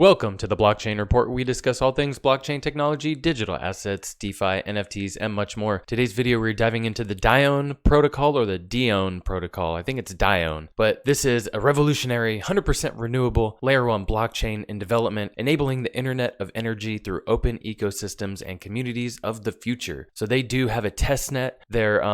Welcome to the Blockchain Report, where we discuss all things blockchain technology, digital assets, DeFi, NFTs, and much more. Today's video, we're diving into the Dione Protocol, or the Dione Protocol. I think it's Dione, but this is a revolutionary, 100% renewable Layer 1 blockchain in development, enabling the Internet of Energy through open ecosystems and communities of the future. So they do have a testnet. Their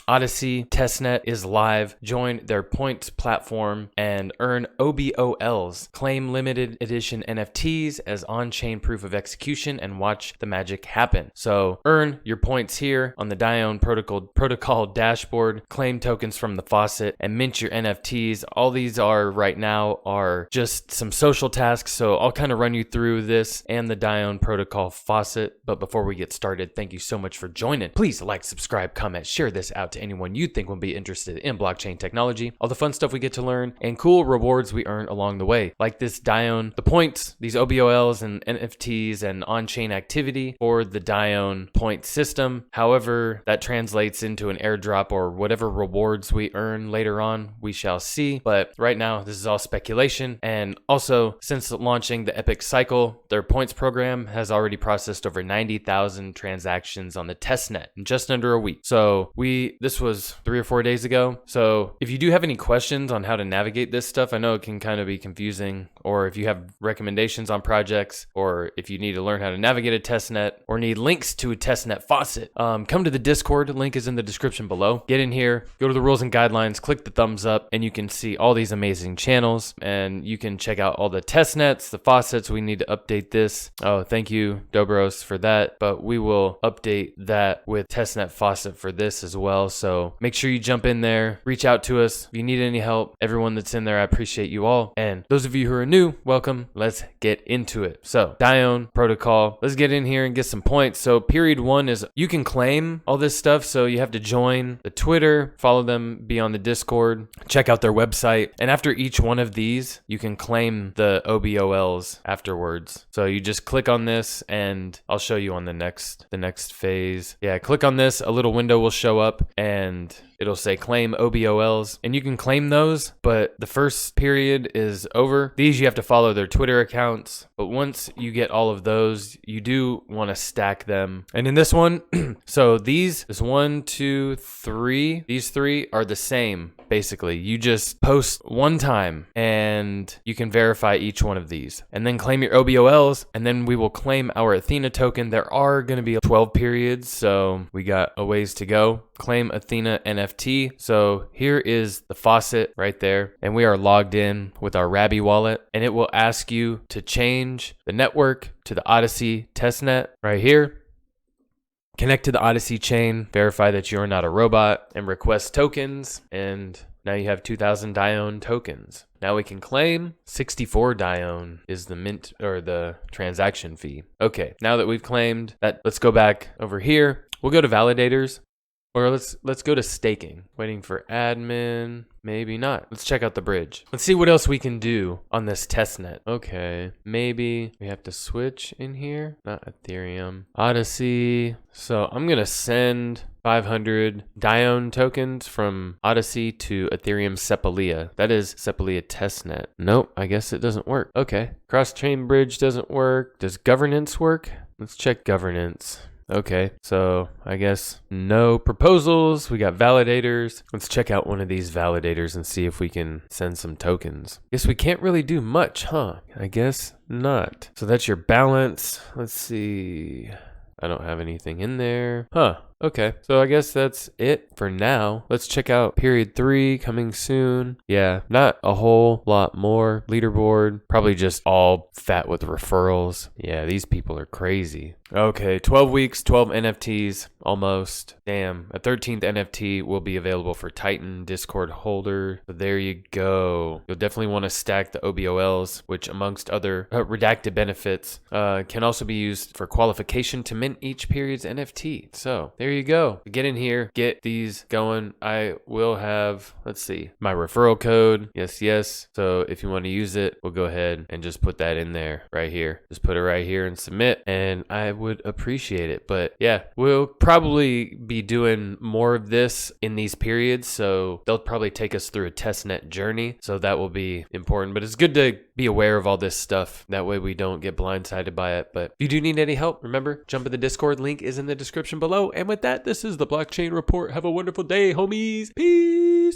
Odyssey testnet is live. Join their points platform and earn OBOLs, claim limited edition NFTs as on-chain proof of execution, and watch the magic happen. So earn your points here on the Dione Protocol dashboard, claim tokens from the faucet, and mint your NFTs. All these are right now are just some social tasks, so I'll kind of run you through this and the Dione Protocol faucet. But before we get started, thank you so much for joining. Please like, subscribe, comment, share this out to anyone you think will be interested in blockchain technology, all the fun stuff we get to learn, and cool rewards we earn along the way, like this Dione, the points, these OBOLs and NFTs and on-chain activity for the Dione point system. However, that translates into an airdrop or whatever rewards we earn later on, we shall see. But right now, this is all speculation. And also, since launching the Epic Cycle, their points program has already processed over 90,000 transactions on the testnet in just under a week. So this was 3 or 4 days ago. So if you do have any questions on how to navigate this stuff, I know it can kind of be confusing, or if you have recommendations on projects, or if you need to learn how to navigate a testnet or need links to a testnet faucet, come to the Discord. Link is in the description below. Get in here, go to the rules and guidelines, click the thumbs up, and you can see all these amazing channels, and you can check out all the testnets, the faucets. We need to update this. Oh, thank you, Dobros, for that. But we will update that with testnet faucet for this as well. So make sure you jump in there, reach out to us if you need any help. Everyone that's in there, I appreciate you all. And those of you who are new, welcome. Let's get into it. So Dione Protocol, let's get in here and get some points. So period 1 is you can claim all this stuff. So you have to join the Twitter, follow them, be on the Discord, check out their website. And after each one of these, you can claim the OBOLs afterwards. So you just click on this, and I'll show you on the next phase. Yeah, click on this, a little window will show up, and it'll say claim OBOLs, and you can claim those, but the first period is over. These, you have to follow their Twitter accounts, but once you get all of those, you do want to stack them. And in this one, so these is 1, 2, 3. These 3 are the same. Basically, you just post one time and you can verify each one of these and then claim your OBOLs, and then we will claim our Athena token. There are going to be 12 periods, so we got a ways to go. Claim Athena NFT. So here is the faucet right there, and we are logged in with our Rabby wallet, and it will ask you to change the network to the Odyssey testnet right here. Connect to the Odyssey chain, verify that you're not a robot, and request tokens. And now you have 2,000 Dione tokens. Now we can claim 64 Dione is the mint or the transaction fee. Okay, now that we've claimed that, let's go back over here. We'll go to validators, or let's go to staking. Waiting for admin. Maybe not. Let's check out the bridge. Let's see what else we can do on this testnet. Okay, maybe we have to switch in here. Not Ethereum. Odyssey. So I'm going to send 500 Dione tokens from Odyssey to Ethereum Sepolia. That is Sepolia testnet. Nope, I guess it doesn't work. Okay, cross-chain bridge doesn't work. Does governance work? Let's check governance. Okay, so I guess no proposals. We got validators. Let's check out one of these validators and see if we can send some tokens. Guess we can't really do much, huh? I guess not. So that's your balance. Let's see. I don't have anything in there. Huh. Okay, so I guess that's it for now. Let's check out period 3 coming soon. Yeah, not a whole lot more. Leaderboard, probably just all fat with referrals. Yeah, these people are crazy. Okay, 12 weeks, 12 NFTs, almost. Damn, a 13th NFT will be available for Titan Discord holder. So there you go. You'll definitely want to stack the OBOLs, which amongst other redacted benefits, can also be used for qualification to mint each period's NFT. So there there you go. Get in here, get these going. I will have, let's see, my referral code. Yes. So if you want to use it, we'll go ahead and just put that in there right here. Just put it right here and submit, and I would appreciate it. But yeah, we'll probably be doing more of this in these periods. So they'll probably take us through a testnet journey. So that will be important, but it's good to be aware of all this stuff. That way we don't get blindsided by it. But if you do need any help, remember, jump in the Discord. Link is in the description below. And with that, this is the Blockchain Report. Have a wonderful day, homies. Peace.